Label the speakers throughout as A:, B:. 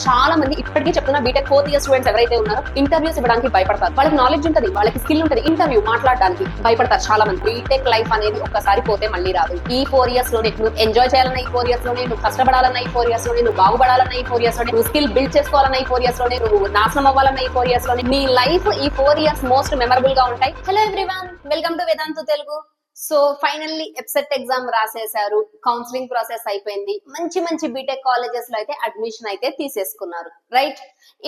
A: చాలా మంది ఇప్పటికీ చెప్తున్న బీటెక్ 4th ఇయర్ స్టూడెంట్స్ ఎవరైతే ఉన్నారో ఇంటర్వ్యూస్ ఇవ్వడానికి భయపడతారు. వాళ్ళకి నాలెడ్జ్ ఉంటుంది, వాళ్ళకి స్కిల్ ఉంటుంది, ఇంటర్వ్యూ మాట్లాడడానికి భయపడతారు చాలా మంది. బీటెక్ లైఫ్ అనేది ఒక్కసారి పోతే మళ్ళీ రాదు. ఈ 4 years లోనే నువ్వు ఎంజాయ్ చేయాలన్న, ఈ 4 years లోనే నువ్వు కష్టపడాలన్న, ఈ 4 years లోనే నువ్వు బాగుపడాలన్న, ఈ 4 years లోనే నువ్వు స్కిల్ బిల్డ్ చేసుకోవాలన్న, ఈ 4 years లోనే నువ్వు నాశనం అవ్వాలన్న, ఈ 4 years లోనే నీ లైఫ్ ఈ 4 years మోస్ట్ మెమరబుల్ గా ఉంటాయి. Hello everyone, welcome to Vedantu Telugu. So finally EAPCET exam రాసేశారు, కౌన్సిలింగ్ ప్రాసెస్ అయిపోయింది. మంచి మంచి బీటెక్ కాలేజెస్ లో అయితే అడ్మిషన్ అయితే తీసేసుకున్నారు, రైట్?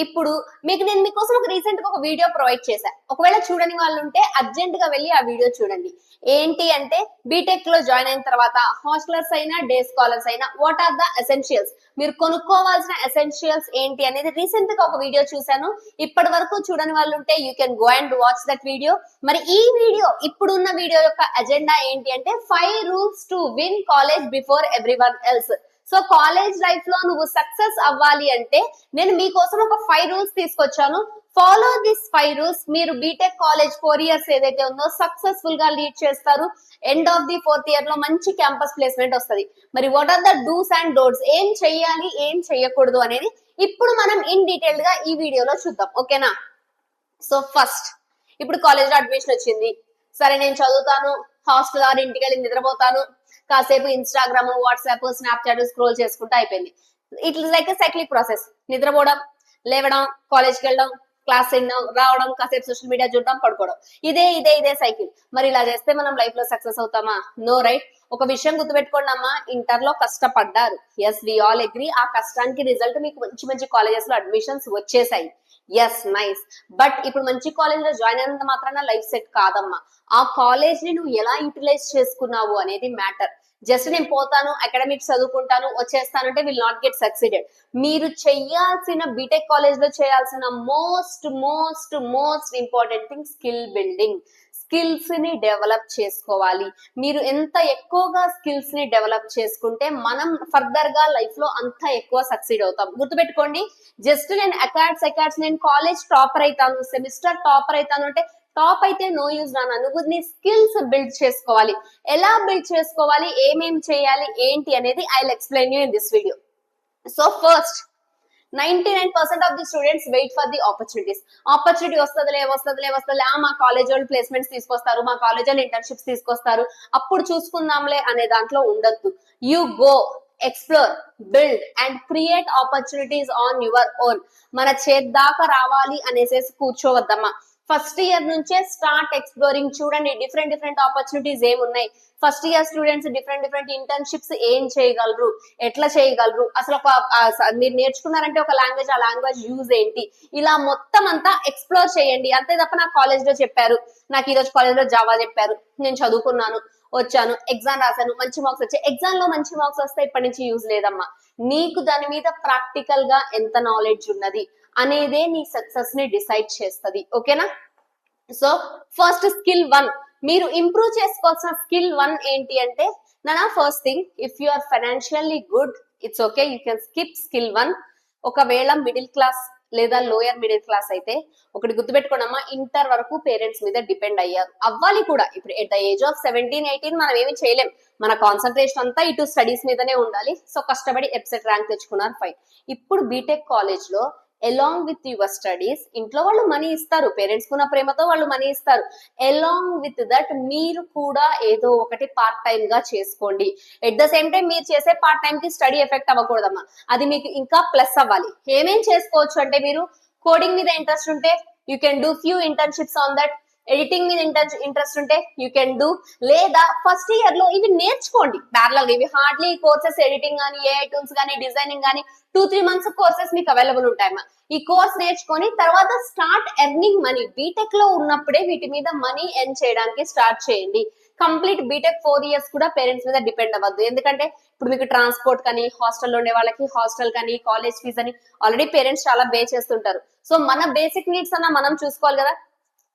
A: ఇప్పుడు నేను మీకోసం ఒక రీసెంట్ గా ఒక వీడియో ప్రొవైడ్ చేశా. ఒకవేళ చూడని వాళ్ళు ఉంటే అర్జెంట్ గా వెళ్ళి ఆ వీడియో చూడండి. ఏంటి అంటే బీటెక్ లో జాయిన్ అయిన తర్వాత హాస్టలర్స్ అయినా డే స్కాలర్స్ అయినా వాట్ ఆర్ ద ఎసెన్షియల్స్, మీరు కొనుక్కోవాల్సిన ఎసెన్షియల్స్ ఏంటి అనేది రీసెంట్ గా ఒక వీడియో చూశాను. ఇప్పటి వరకు చూడని వాళ్ళు ఉంటే you can go and watch that video. మరి ఈ వీడియో, ఇప్పుడున్న వీడియో యొక్క అజెండా ఏంటి అంటే 5 rules to win college before everyone else. So college life లో నువ్వు సక్సెస్ అవ్వాలి అంటే నేను మీకోసం ఒక 5 rules తీసుకొచ్చాను. Follow this 5 rules. మీరు బీటెక్ కాలేజ్ 4 years ఏదైతే ఉందో సక్సెస్ఫుల్ గా లీడ్ చేస్తారు. End of the 4th year లో మంచి క్యాంపస్ ప్లేస్మెంట్ వస్తుంది. మరి what are the dos and don'ts, ఏం చెయ్యాలి ఏం చెయ్యకూడదు అనేది ఇప్పుడు మనం ఇన్ డీటెయిల్ గా ఈ వీడియోలో చూద్దాం, ఓకేనా? సో ఫస్ట్, ఇప్పుడు కాలేజ్ లో అడ్మిషన్ వచ్చింది, సరే నేను చదువుతాను, హాస్టల్ ఆర్ ఇంటికి వెళ్ళి నిద్రపోతాను, కాసేపు ఇన్స్టాగ్రామ్, వాట్సాప్, స్నాప్చాట్ స్క్రోల్ చేసుకుంటూ అయిపోయింది. It is like a cyclic process. నిద్రపోవడం, లేవడం, కాలేజ్కి వెళ్ళడం, క్లాస్ వినడం, రావడం, కాసేపు సోషల్ మీడియా చూడడం, పడుకోవడం, ఇదే ఇదే ఇదే సైకిల్. మరి ఇలా చేస్తే మనం లైఫ్ లో సక్సెస్ అవుతామా? No, right? ఒక విషయం గుర్తుపెట్టుకోండి అమ్మా, ఇంటర్ లో కష్టపడ్డారు, ఎస్ వి ఆల్ అగ్రీ. ఆ కష్టానికి రిజల్ట్ మీకు మంచి మంచి కాలేజెస్ లో అడ్మిషన్స్ వచ్చేసాయి, ఎస్ నైస్. బట్ ఇప్పుడు మంచి కాలేజ్ లో జాయిన్ అయినంత మాత్రాన లైఫ్ సెట్ కాదమ్మా. ఆ కాలేజ్ ని నువ్వు ఎలా యూటిలైజ్ చేసుకున్నావు అనేది మ్యాటర్. జస్ట్ నేను పోతాను, అకాడమిక్స్ చదువుకుంటాను, వచ్చేస్తానంటే విల్ నాట్ గెట్ సక్సీడెడ్. మీరు చెయ్యాల్సిన బీటెక్ కాలేజ్ లో చేయాల్సిన most most most important thing skill building. Skills ని డెవలప్ చేసుకోవాలి. మీరు ఎంత ఎక్కువగా స్కిల్స్ ని డెవలప్ చేసుకుంటే మనం ఫర్దర్ గా లైఫ్ లో అంత ఎక్కువ సక్సీడ్ అవుతాం. గుర్తుపెట్టుకోండి, జస్ట్ నేను అకాడ్స్ నేను కాలేజ్ టాపర్ అవుతాను, సెమిస్టర్ టాపర్ అవుతాను అంటే టాప్ అయితే నో యూజ్ నాన్న. నువ్వు నీ స్కిల్స్ బిల్డ్ చేసుకోవాలి. ఎలా బిల్డ్ చేసుకోవాలి, ఏమేం చేయాలి, ఏంటి అనేది I will explain you in this video. So first, 99% of the students wait for the opportunities. Opportunity వస్తుందిలే మా కాలేజ్ వాళ్ళు ప్లేస్మెంట్స్ తీసుకొస్తారు, మా కాలేజ్ వాళ్ళు ఇంటర్న్షిప్స్ తీసుకొస్తారు, అప్పుడు చూసుకుందాంలే అనే దాంట్లో ఉండద్దు. You go, explore, build and create opportunities on your own. మన చేద్దాకా రావాలి అనేసేసి కూర్చోవద్దమ్మా. ఫస్ట్ ఇయర్ నుంచే స్టార్ట్ ఎక్స్ప్లోరింగ్. చూడండి డిఫరెంట్ ఆపర్చునిటీస్ ఏమున్నాయి. First year students different internships ఏం చేయగలరు, ఎట్లా చేయగలరు, అసలు మీరు నేర్చుకున్నారంటే ఒక లాంగ్వేజ్, ఆ లాంగ్వేజ్ యూజ్ ఏంటి, ఇలా మొత్తం అంతా ఎక్స్ప్లోర్ చేయండి. అంతే తప్ప నాకు కాలేజ్ లో చెప్పారు, నాకు ఈ రోజు కాలేజ్ లో జావా చెప్పారు, నేను చదువుకున్నాను, వచ్చాను, ఎగ్జామ్ రాశాను, మంచి మార్క్స్ వచ్చాయి. ఎగ్జామ్ లో మంచి మార్క్స్ వస్తే ఇప్పటి నుంచి యూజ్ లేదమ్మా. నీకు దాని మీద ప్రాక్టికల్ గా ఎంత నాలెడ్జ్ ఉన్నది అనేదే నీ సక్సెస్ ని డిసైడ్ చేస్తుంది, ఓకేనా? సో ఫస్ట్ స్కిల్ 1, మీరు ఇంప్రూవ్ చేసుకోవాల్సిన స్కిల్ 1 ఏంటి అంటే నా first thing, if you are financially good it's okay, you can skip skill 1. ఒకవేళ మిడిల్ క్లాస్ లేదా లోయర్ మిడిల్ క్లాస్ అయితే ఒకటి గుర్తుపెట్టుకోండమ్మా, ఇంటర్ వరకు పేరెంట్స్ మీద డిపెండ్ అయ్యారు, అవ్వాలి కూడా. ఇప్పుడు ఎట్ ద ఏజ్ ఆఫ్ 17-18 మనం ఏమి చేయలేం, మన కాన్సన్ట్రేషన్ అంతా ఇటు స్టడీస్ మీదనే ఉండాలి. సో కష్టపడి ఎప్సెట్ ర్యాంక్ తెచ్చుకున్నారు, ఫైన్. ఇప్పుడు బీటెక్ కాలేజ్ లో అలాంగ్ విత్ యువర్ స్టడీస్, ఇంట్లో వాళ్ళు మనీ ఇస్తారు, పేరెంట్స్ కున్న ప్రేమతో వాళ్ళు మనీ ఇస్తారు, అలాంగ్ విత్ దట్ మీరు కూడా ఏదో ఒకటి పార్ట్ టైం గా చేసుకోండి. ఎట్ ద సేమ్ టైం మీరు చేసే పార్ట్ టైం కి స్టడీ ఎఫెక్ట్ అవ్వకూడదమ్మా, అది మీకు ఇంకా ప్లస్ అవ్వాలి. ఏమేం చేసుకోవచ్చు అంటే, మీరు కోడింగ్ మీద ఇంట్రెస్ట్ ఉంటే you can do few internships on that. Editing మీద ఇంట్రెస్ట్ ఉంటే యూ కెన్ డూ, లేదా ఫస్ట్ ఇయర్ లో ఇవి నేర్చుకోండి ప్యారలల్ గా. ఇవి హార్డ్లీ కోర్సెస్, ఎడిటింగ్ కానీ, ఏఐ టూల్స్ కానీ, డిజైనింగ్ కానీ 2-3 months కోర్సెస్ మీకు అవైలబుల్ ఉంటాయమ్మా. ఈ కోర్స్ నేర్చుకొని తర్వాత స్టార్ట్ ఎర్నింగ్ మనీ. బీటెక్ లో ఉన్నప్పుడే వీటి మీద మనీ ఎర్న్ చేయడానికి స్టార్ట్ చేయండి. కంప్లీట్ బీటెక్ 4 years కూడా పేరెంట్స్ మీద డిపెండ్ అవ్వద్దు. ఎందుకంటే ఇప్పుడు మీకు ట్రాన్స్పోర్ట్ కానీ, హాస్టల్లో ఉండే వాళ్ళకి హాస్టల్ కానీ, కాలేజ్ ఫీజ్ అని ఆల్రెడీ పేరెంట్స్ చాలా పే చేస్తుంటారు. సో మన బేసిక్ నీడ్స్ అన్న మనం చూసుకోవాలి కదా.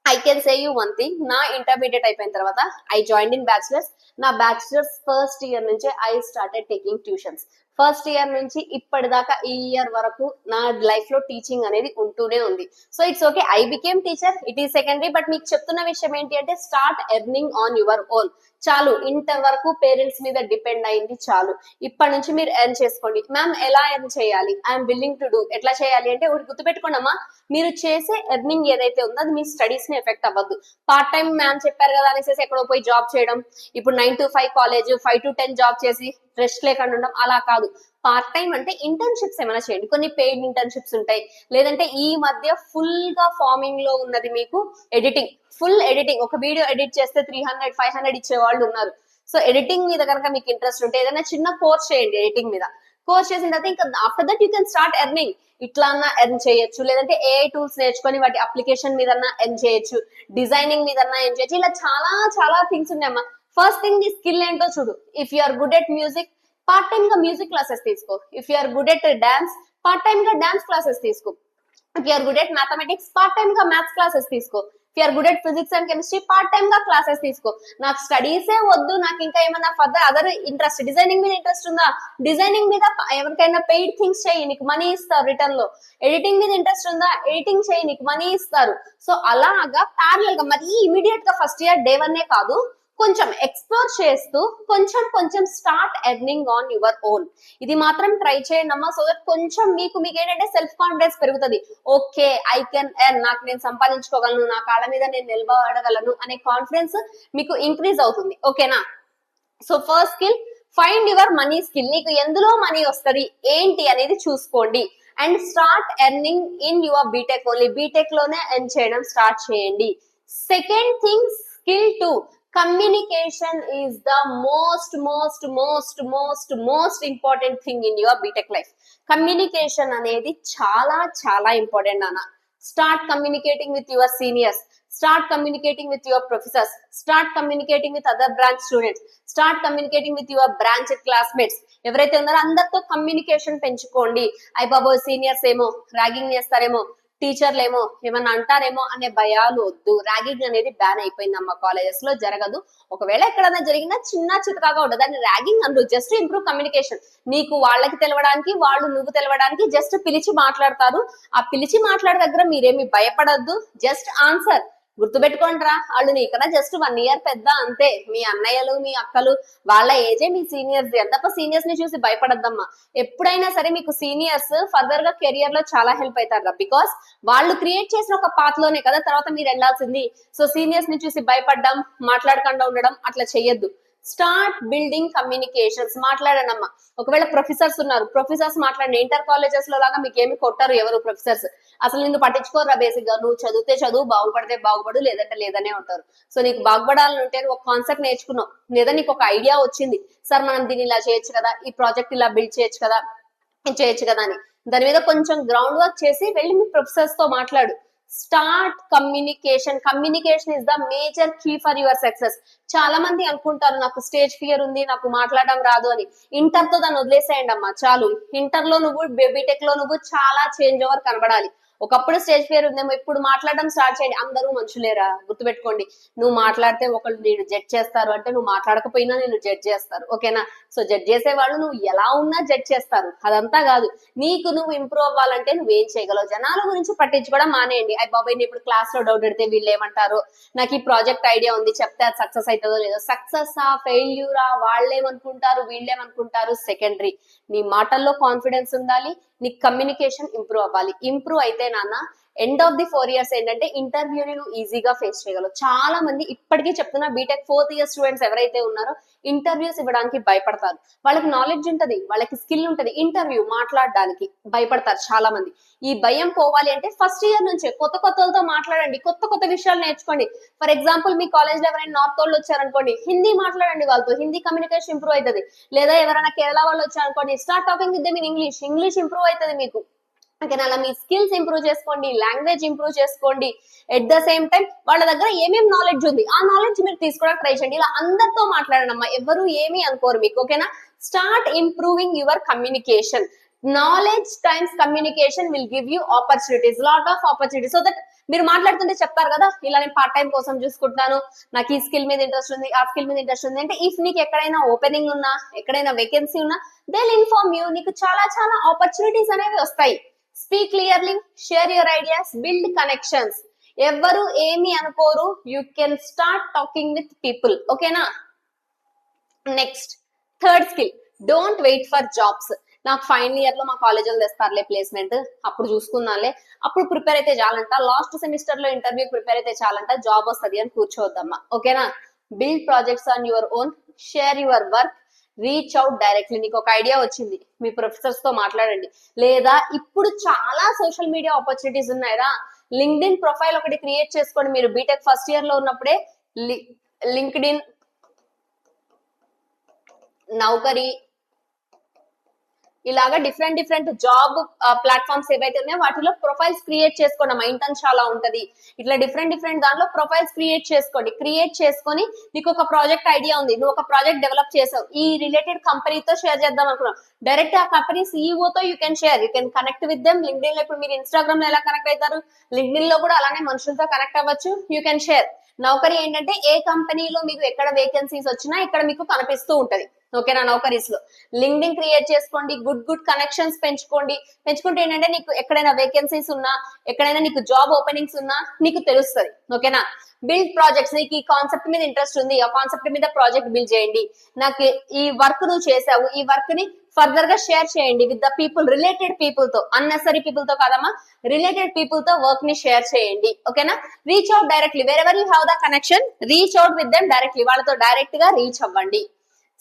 A: I can say you one thing, నా ఇంటర్మీడియట్ అయిపోయిన తర్వాత ఐ జాయిన్ ఇన్ బ్యాచులర్స్. నా బ్యాచులర్స్ ఫస్ట్ ఇయర్ నుంచే I started taking tuitions. First year నుంచి ఇప్పటిదాకా ఈ ఇయర్ వరకు నా లైఫ్ లో టీచింగ్ అనేది ఉంటూనే ఉంది. So it's okay, I became teacher, it is secondary. But మీకు చెప్తున్న విషయం ఏంటి అంటే start earning on your own. చాలు, ఇంటర్ వరకు పేరెంట్స్ మీద డిపెండ్ అయింది చాలు. ఇప్పటి నుంచి మీరు ఎర్న్ చేసుకోండి. మ్యామ్ ఎలా ఎర్న్ చేయాలి? I'm willing to do. ఎట్లా చేయాలి అంటే ఒకటి గుర్తుపెట్టుకోండమ్మా, మీరు చేసే ఎర్నింగ్ ఏదైతే ఉందో అది మీ స్టడీస్ ని ఎఫెక్ట్ అవ్వద్దు. పార్ట్ టైం మ్యామ్ చెప్పారు కదా అనేసి ఎక్కడో పోయి జాబ్ చేయడం, ఇప్పుడు 9 to 5 కాలేజ్, 5 to 10 జాబ్ చేసి రెస్ట్ లేకుండా ఉండడం, అలా కాదు. పార్ట్ టైం అంటే ఇంటర్న్షిప్స్ ఏమైనా చేయండి. కొన్ని పెయిడ్ ఇంటర్న్షిప్స్ ఉంటాయి. లేదంటే ఈ మధ్య ఫుల్ గా ఫార్మింగ్ లో ఉన్నది మీకు ఎడిటింగ్. ఫుల్ ఎడిటింగ్, ఒక వీడియో ఎడిట్ చేస్తే 300, 500 ఇచ్చే వాళ్ళు ఉన్నారు. సో ఎడిటింగ్ మీద కనుక మీకు ఇంట్రెస్ట్ ఉంటే ఏదైనా చిన్న కోర్స్ చేయండి ఎడిటింగ్ మీద. కోర్స్ చేసిన తర్వాత ఇంకా after that you can start earning. ఇట్లా అన్నా ఎర్న్ చేయొచ్చు, లేదంటే ఏఐ టూల్స్ నేర్చుకొని వాటి అప్లికేషన్ మీద ఎర్న్ చేయొచ్చు, డిజైనింగ్ మీద ఎర్న్ చేయొచ్చు. ఇలా చాలా చాలా థింగ్స్ ఉన్నాయమ్మా. ఫస్ట్ థింగ్ నీ స్కిల్ ఏంటో చూడు. If you are good at music, part time గా మ్యూజిక్ క్లాసెస్ తీసుకో. If you are good at dance, part time గా డాన్స్ క్లాసెస్ తీసుకో. If you are good at mathematics, part time గా maths classes తీసుకో. If you are good at physics and chemistry, part time గా classes తీసుకో. నాకు స్టడీసే వద్దు, నాకు ఇంకా ఏమైనా ఫర్దర్ అదర్ ఇంట్రెస్ట్, డిజైనింగ్ మీద ఇంట్రెస్ట్ ఉందా, డిజైనింగ్ మీద ఎవరికైనా పెయిడ్ థింగ్స్ చేయి, నీకు మనీ ఇస్తారు రిటర్న్ లో. ఎడిటింగ్ మీద ఇంట్రెస్ట్ ఉందా, ఎడిటింగ్ చేయి, నీకు మనీ ఇస్తారు. సో అలాగా ప్యారలల్ గా, మరి ఇమీడియట్ గా ఫస్ట్ ఇయర్ డే 1 కాదు, కొంచెం ఎక్స్ప్లోర్ చేస్తూ కొంచెం కొంచెం start earning on your own. ఇది మాత్రం ట్రై చేయండి అమ్మా. సో దట్ కొంచెం మీకు ఏంటంటే సెల్ఫ్ కాన్ఫిడెన్స్ పెరుగుతుంది. ఓకే, ఐ కెన్ ఎర్న్, నాకు నేను సంపాదించుకోగలను, నా కాళ్ళ మీద నేను నిలబడగలను అనే కాన్ఫిడెన్స్ మీకు ఇంక్రీజ్ అవుతుంది. ఓకేనా? So first skill, find your money skill. నీకు ఎందులో మనీ వస్తుంది ఏంటి అనేది చూసుకోండి. And start earning in your BTech only. BTech లోనే ఎర్న్ చేయడం స్టార్ట్ చేయండి. Second thing, skill 2, communication is the most important thing in your BTech life. Communication అనేది చాలా చాలా ఇంపార్టెంట్ నాన్న. Start communicating with your seniors, start communicating with your professors, start communicating with other branch students, start communicating with your branch classmates. ఎవరైతే ఉన్నారో అందరితో communication పెంచుకోండి. అయ్య బాబోయ్ సీనియర్స్ ఏమో ర్యాగింగ్ చేస్తారేమో, టీచర్లు ఏమో ఏమన్నా అంటారేమో అనే భయాలు వద్దు. ర్యాగింగ్ అనేది బ్యాన్ అయిపోయింది అమ్మ, కాలేజెస్ లో జరగదు. ఒకవేళ ఎక్కడైనా జరిగినా చిన్న చితకాగా ఉండదు, దాన్ని ర్యాగింగ్ అందు. Just improve communication. నీకు వాళ్ళకి తెలవడానికి, వాళ్ళు నువ్వు తెలవడానికి జస్ట్ పిలిచి మాట్లాడతారు. ఆ పిలిచి మాట్లాడే దగ్గర మీరేమి భయపడద్దు, జస్ట్ ఆన్సర్. గుర్తుపెట్టుకోండిరా, వాళ్ళు నీకన్నా జస్ట్ 1 year పెద్ద అంతే. మీ అన్నయ్యలు మీ అక్కలు వాళ్ళ ఏజే మీ సీనియర్స్. తప్ప సీనియర్స్ ని చూసి భయపడద్దమ్మా. ఎప్పుడైనా సరే మీకు సీనియర్స్ ఫర్దర్ గా కెరియర్ లో చాలా హెల్ప్ అవుతారు. బికాస్ వాళ్ళు క్రియేట్ చేసిన ఒక పాత్ లోనే కదా తర్వాత మీరు వెళ్ళాల్సింది. సో సీనియర్స్ ని చూసి భయపడడం, మాట్లాడకుండా ఉండడం అట్లా చెయ్యొద్దు. Start building communications. మాట్లాడండి అమ్మా. ఒకవేళ ప్రొఫెసర్స్ ఉన్నారు, ప్రొఫెసర్స్ మాట్లాడండి. ఇంటర్ కాలేజెస్ లో లాగా మీకు ఏమి కొట్టారు ఎవరు ప్రొఫెసర్స్. అసలు నిన్ను పట్టించుకోరా. బేసిక్ గా నువ్వు చదివితే చదువు, బాగుపడితే బాగుపడు, లేదంటే లేదనే ఉంటారు. సో నీకు బాగుపడాలని ఉంటే ఒక కాన్సెప్ట్ నేర్చుకున్నావు, లేదా నీకు ఒక ఐడియా వచ్చింది, సార్ మనం దీన్ని ఇలా చేయొచ్చు కదా, ఈ ప్రాజెక్ట్ ఇలా బిల్డ్ చేయొచ్చు కదా, చేయొచ్చు కదా అని దాని మీద కొంచెం గ్రౌండ్ వర్క్ చేసి వెళ్ళి మీ ప్రొఫెసర్స్ తో మాట్లాడు. Start communication. Communication is the major key for your success. చాలా మంది అనుకుంటారు నాకు స్టేజ్ ఫియర్ ఉంది, నాకు మాట్లాడడం రాదు అని. ఇంటర్ తో దాన్ని వదిలేసేయండి అమ్మా, చాలు. ఇంటర్ లో నువ్వు, బీటెక్ లో నువ్వు చాలా చేంజ్ ఓవర్ కనబడాలి. ఒకప్పుడు స్టేజ్ ఫియర్ ఉందేమో, ఇప్పుడు మాట్లాడడం స్టార్ట్ చేయండి. అందరూ మనుషులేరా, గుర్తుపెట్టుకోండి. నువ్వు మాట్లాడితే ఒకళ్ళు నేను జడ్జ్ చేస్తారు అంటే, నువ్వు మాట్లాడకపోయినా నేను జడ్జ్ చేస్తారు. ఓకేనా? సో జడ్జ్ చేసే వాళ్ళు నువ్వు ఎలా ఉన్నా జడ్జ్ చేస్తారు. అదంతా కాదు, నీకు నువ్వు ఇంప్రూవ్ అవ్వాలంటే నువ్వేం చేయగలవు. జనాల గురించి పట్టించుకోవడం మానేయండి. అయ్యి బాబాయ్ నేను ఇప్పుడు క్లాస్ లో డౌట్ పెడితే వీళ్ళు ఏమంటారు, నాకు ఈ ప్రాజెక్ట్ ఐడియా ఉంది చెప్తే అది సక్సెస్ అవుతుందో లేదో. సక్సెస్ ఆ ఫెయిల్యూరా, వాళ్ళేమనుకుంటారు వీళ్ళేమనుకుంటారు సెకండరీ. నీ మాటల్లో కాన్ఫిడెన్స్ ఉండాలి, నీ కమ్యూనికేషన్ ఇంప్రూవ్ అవ్వాలి. ఇంప్రూవ్ అయితే నాన్న ఎండ్ ఆఫ్ ది 4 years ఏంటంటే ఇంటర్వ్యూని నువ్వు ఈజీగా ఫేస్ చేయగలవు. చాలా మంది ఇప్పటికీ చెప్తున్నా, బీటెక్ 4th year స్టూడెంట్స్ ఎవరైతే ఉన్నారో ఇంటర్వ్యూస్ ఇవ్వడానికి భయపడతారు. వాళ్ళకి నాలెడ్జ్ ఉంటది, వాళ్ళకి స్కిల్ ఉంటది, ఇంటర్వ్యూ మాట్లాడడానికి భయపడతారు చాలా మంది. ఈ భయం పోవాలి అంటే ఫస్ట్ ఇయర్ నుంచే కొత్త కొత్తలతో మాట్లాడండి, కొత్త కొత్త విషయాలు నేర్చుకోండి. ఫర్ ఎగ్జాంపుల్ మీ కాలేజ్ లో ఎవరైనా నార్త్ వాళ్ళు వచ్చారనుకోండి, హిందీ మాట్లాడండి వాళ్ళతో, హిందీ కమ్యూనికేషన్ ఇంప్రూవ్ అవుతుంది. లేదా ఎవరైనా కేరళ వాళ్ళు వచ్చారనుకోండి, start talking with them in English improve అవుతుంది మీకు. ఓకేనా? అలా మీ స్కిల్స్ ఇంప్రూవ్ చేసుకోండి, లాంగ్వేజ్ ఇంప్రూవ్ చేసుకోండి. ఎట్ ద సేమ్ టైం వాళ్ళ దగ్గర ఏమేమి నాలెడ్జ్ ఉంది ఆ నాలెడ్జ్ మీరు తీసుకోవడానికి ట్రై చేయండి. ఇలా అందరితో మాట్లాడండి అమ్మా, ఎవరు ఏమీ అనుకోరు మీకు. ఓకేనా? Start improving your communication. Knowledge times communication will give you opportunities, lot of opportunities. So that మీరు మాట్లాడుతుంటే చెప్తారు కదా, ఇలా నేను పార్ట్ టైం కోసం చూసుకుంటాను, నాకు ఈ స్కిల్ మీద ఇంట్రెస్ట్ ఉంది, ఆ స్కిల్ మీద ఇంట్రెస్ట్ ఉంది అంటే, ఇఫ్ నీకు ఎక్కడైనా ఓపెనింగ్ ఉన్నా, ఎక్కడైనా వేకెన్సీ ఉన్నా, దే విల్ ఇన్ఫార్మ్ యూ. నీకు చాలా చాలా ఆపర్చునిటీస్ అనేవి వస్తాయి. Speak clearly, share your ideas, build connections. ఎవ్వరు ఏమి అనుకోరు, you can start talking with people. ఓకేనా? Next third skill, don't wait for jobs. నాకు ఫైనల్ ఇయర్ లో మా కాలేజీలో తెస్తారులే ప్లేస్మెంట్, అప్పుడు చూసుకుందాంలే, అప్పుడు ప్రిపేర్ అయితే చాలంట, లాస్ట్ సెమిస్టర్ లో ఇంటర్వ్యూ ప్రిపేర్ అయితే చాలంట, జాబ్ వస్తుంది అని కూర్చోవద్దమ్మా. ఓకేనా? Build projects on your own, share your work, reach out directly. నీకు ఒక ఐడియా వచ్చింది, మీ ప్రొఫెసర్స్ తో మాట్లాడండి, లేదా ఇప్పుడు చాలా సోషల్ మీడియా ఆపర్చునిటీస్ ఉన్నాయిరా, లింక్డ్ఇన్ ప్రొఫైల్ ఒకటి క్రియేట్ చేసుకోండి. మీరు బీటెక్ ఫస్ట్ ఇయర్ లో ఉన్నప్పుడే లింక్డ్ఇన్, నౌకరీ, ఇలాగా డిఫరెంట్ డిఫరెంట్ జాబ్ ప్లాట్ఫామ్స్ ఏవైతే ఉన్నాయో వాటిలో ప్రొఫైల్స్ క్రియేట్ చేసుకోండి. మా ఇంటర్న్ చాలా ఉంటది, ఇట్లా డిఫరెంట్ డిఫరెంట్ దాంట్లో ప్రొఫైల్స్ క్రియేట్ చేసుకోండి. క్రియేట్ చేసుకొని నీకు ఒక ప్రాజెక్ట్ ఐడియా ఉంది, నువ్వు ఒక ప్రాజెక్ట్ డెవలప్ చేసావు, ఈ రిలేటెడ్ కంపెనీతో షేర్ చేద్దాం అనుకున్నావు, డైరెక్ట్ ఆ కంపెనీ సీఈఓతో you can share, you can connect with them. LinkedIn లో ఇప్పుడు మీరు ఇన్స్టాగ్రామ్ లో ఎలా కనెక్ట్ అవుతారు, లింక్డ్ఇన్ లో కూడా అలానే మనుషులతో కనెక్ట్ అవ్వచ్చు, యూ కెన్ షేర్. నౌకరీ ఏంటంటే ఏ కంపెనీలో మీకు ఎక్కడ వేకెన్సీస్ వచ్చినా ఇక్కడ మీకు కనిపిస్తూ ఉంటది. ఓకేనా? నౌకరీస్ లో లింక్డ్ఇన్ క్రియేట్ చేసుకోండి, గుడ్ కనెక్షన్స్ పెంచుకుంటే ఏంటంటే నీకు ఎక్కడైనా వేకెన్సీస్ ఉన్నా, ఎక్కడైనా నీకు జాబ్ ఓపెనింగ్స్ ఉన్నా నీకు తెలుస్తుంది. ఓకేనా? బిల్డ్ ప్రాజెక్ట్స్, నీకు ఈ కాన్సెప్ట్ మీద ఇంట్రెస్ట్ ఉంది, ఆ కాన్సెప్ట్ మీద ప్రాజెక్ట్ బిల్డ్ చేయండి. నాకు ఈ వర్క్ నువ్వు చేసావు, ఈ వర్క్ ని ఫర్దర్ గా షేర్ చేయండి with the people, related people తో, అన్నెసరీ పీపుల్ తో కాదమ్మా, రిలేటెడ్ పీపుల్ తో వర్క్ ని షేర్ చేయండి. ఓకేనా? Reach out directly, wear ever you have the connection, reach out with them directly, వాళ్ళతో డైరెక్ట్ గా రీచ్ అవ్వండి.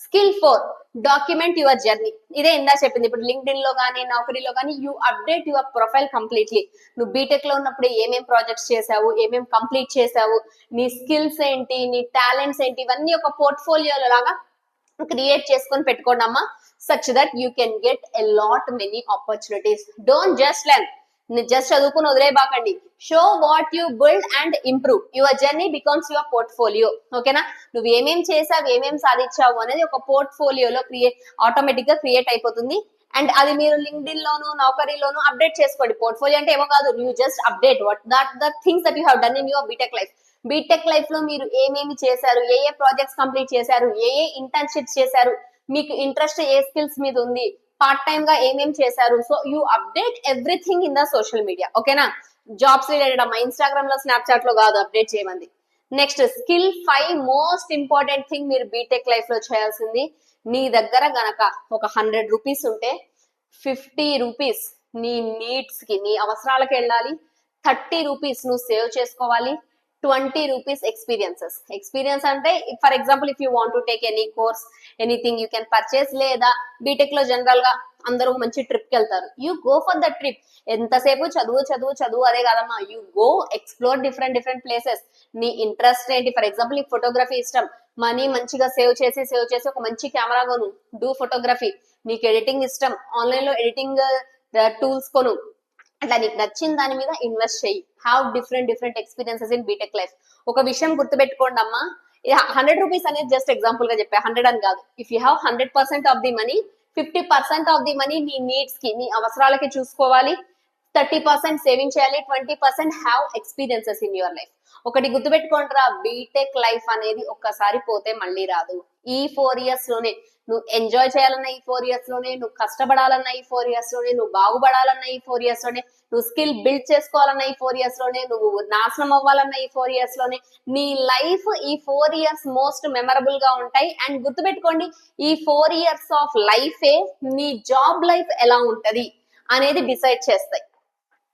A: Skill 4, document your journey. ఇదే ఇందా చెప్పింది, ఇప్పుడు లింక్డ్ఇన్ లో కానీ నౌకరీలో కానీ you update your profile completely. నువ్వు బీటెక్ లో ఉన్నప్పుడు ఏమేం ప్రాజెక్ట్స్ చేసావు, ఏమేం కంప్లీట్ చేసావు, నీ స్కిల్స్ ఏంటి, నీ టాలెంట్స్ ఏంటి, ఇవన్నీ ఒక పోర్ట్ఫోలియో లాగా క్రియేట్ చేసుకొని పెట్టుకోండి అమ్మా, such that you can get a lot many opportunities. Don't just learn, just చదువుకుని వదిలేబాకండి. Show what you build and improve, your journey becomes your portfolio. ఓకేనా? నువ్వు ఏమేం చేసావు, ఏమేం సాధించావు అనేది ఒక పోర్ట్ఫోలియోలో ఆటోమేటిక్ గా క్రియేట్ అయిపోతుంది. అండ్ అది మీరు లింక్డ్ఇన్ లోను నౌకరీలోను అప్డేట్ చేసుకోండి. పోర్ట్ఫోలియో అంటే ఏమో కాదు, you just update what the things that you have done in your BTech life. BTech life లో మీరు ఏమేమి చేశారు, ఏ ప్రాజెక్ట్స్ కంప్లీట్ చేశారు, ఏ ఇంటర్న్షిప్స్ చేశారు, మీకు ఇంట్రెస్ట్ ఏ స్కిల్స్ మీద ఉంది, పార్ట్ టైమ్ గా ఏమేం చేశారు. So you update everything in the social media. ఓకేనా? జాబ్స్ రిలేటెడ్ అమ్మా, ఇన్స్టాగ్రామ్ లో స్నాప్చాట్ లో కాదు అప్డేట్ చేయమంది. Next skill 5, most important thing మీరు బీటెక్ లైఫ్ లో చేయాల్సింది, నీ దగ్గర గనక ఒక 100 రూపీస్ ఉంటే 50 రూపీస్ నీ నీడ్స్ కి, నీ అవసరాలకు వెళ్ళాలి, 30 రూపీస్ నువ్వు సేవ్ చేసుకోవాలి, 20 రూపీస్ ఎక్స్పీరియన్స్ అంటే for example if you want to take any course, anything you can purchase, లేదా బీటెక్ లో జనరల్ గా అందరూ మంచి ట్రిప్ కి వెళ్తారు, you go for the trip. ఎంతసేపు చదువు అదే కాదమ్మా, you go explore different places. నీ ఇంట్రెస్ట్ ఏంటి, ఫర్ ఎగ్జాంపుల్ నీకు ఫోటోగ్రఫీ ఇష్టం, మనీ మంచిగా సేవ్ చేసి ఒక మంచి కెమెరా కొను, డూ ఫోటోగ్రఫీ. నీకు ఎడిటింగ్ ఇష్టం, ఆన్లైన్ లో ఎడిటింగ్ టూల్స్ కొను, అట్లా నీకు నచ్చిన దాని మీద ఇన్వెస్ట్ చేయి. Have different experiences in BTech life. ఒక విషయం గుర్తుపెట్టుకోండి అమ్మా, 100 రూపీస్ అనేది జస్ట్ ఎగ్జాంపుల్ గా చెప్పా, 100 అని కాదు. If you have 100% of the money, 50% of the money నీ నీడ్స్ కి, నీ అవసరాలకి చూసుకోవాలి, 30% సేవింగ్ చేయాలి, 20% have experiences in your life. ఒకటి గుర్తుపెట్టుకోండిరా, బీటెక్ లైఫ్ అనేది ఒక్కసారి పోతే మళ్ళీ రాదు. ఈ 4 ఇయర్స్ లోనే నువ్వు ఎంజాయ్ చేయాలన్న, ఈ 4 ఇయర్స్ లోనే నువ్వు కష్టపడాలన్న, ఈ 4 ఇయర్స్ లోనే నువ్వు బాగుపడాలన్న, ఈ 4 ఇయర్స్ లోనే నువ్వు స్కిల్ బిల్డ్ చేసుకోవాలన్న, ఈ 4 ఇయర్స్ లోనే నువ్వు నాశనం అవ్వాలన్న, ఈ 4 ఇయర్స్ లోనే నీ లైఫ్, ఈ 4 ఇయర్స్ మోస్ట్ మెమరబుల్ గా ఉంటాయి. అండ్ గుర్తుపెట్టుకోండి, ఈ 4 ఇయర్స్ ఆఫ్ లైఫే నీ జాబ్ లైఫ్ ఎలా ఉంటది అనేది డిసైడ్ చేస్తాయి.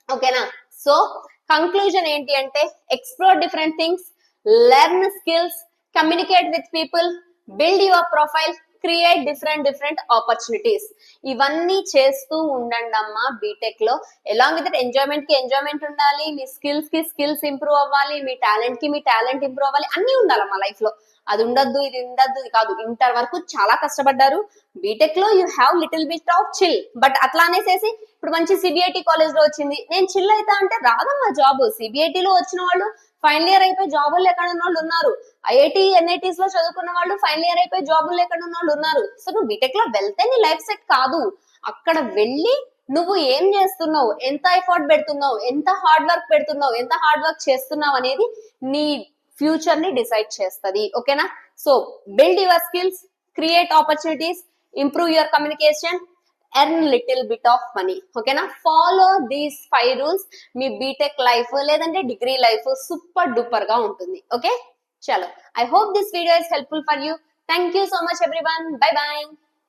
A: ఓకేనా? సో కంక్లూజన్ ఏంటి అంటే, explore different things, learn skills, communicate with people, build your profile, create different opportunities. ఇవన్నీ చేస్తూ ఉండండి అమ్మా బీటెక్ లో. ఎలాంగ్ విత్ ఎంజాయ్మెంట్ కి ఎంజాయ్మెంట్ ఉండాలి, మీ స్కిల్స్ కి స్కిల్స్ ఇంప్రూవ్ అవ్వాలి, మీ టాలెంట్ కి మీ టాలెంట్ ఇంప్రూవ్ అవ్వాలి, అన్ని ఉండాలమ్మా లైఫ్ లో. అది ఉండద్దు ఇది ఉండద్దు కాదు. ఇంటర్ వరకు చాలా కష్టపడ్డారు, బీటెక్ లో you have little bit of chill. But అట్లా అనేసేసి ఇప్పుడు మంచి సిబిఐటి కాలేజ్ లో వచ్చింది, నేను చిల్ అవుతా అంటే రాదమ్మా జాబ్. సిబిఐటి లో వచ్చిన వాళ్ళు ఫైనల్ ఇయర్ అయిపోయి జాబులు లేకుండా వాళ్ళు ఉన్నారు, ఐఐటి ఎన్ఐటీస్ లో చదువుకున్న వాళ్ళు ఫైనల్ ఇయర్ అయిపోయి జాబులు లేకుండా ఉన్న వాళ్ళు ఉన్నారు. సో నువ్వు బీటెక్ లో వెళ్తే నీ లైఫ్ సెట్ కాదు, అక్కడ వెళ్ళి నువ్వు ఏం చేస్తున్నావు, ఎంత ఎఫర్ట్ పెడుతున్నావు, ఎంత హార్డ్ వర్క్ చేస్తున్నావు అనేది నీ ఫ్యూచర్ ని డిసైడ్ చేస్తుంది. ఓకేనా? So build your skills, create opportunities, improve your communication, earn little bit of money. ఓకేనా? Follow these 5 rules. మీ బీటెక్ లైఫ్ లేదంటే డిగ్రీ లైఫ్ సూపర్ డూపర్ గా ఉంటుంది. ఓకే, చలో, I hope this video is helpful for you. Thank you so much everyone. Bye by.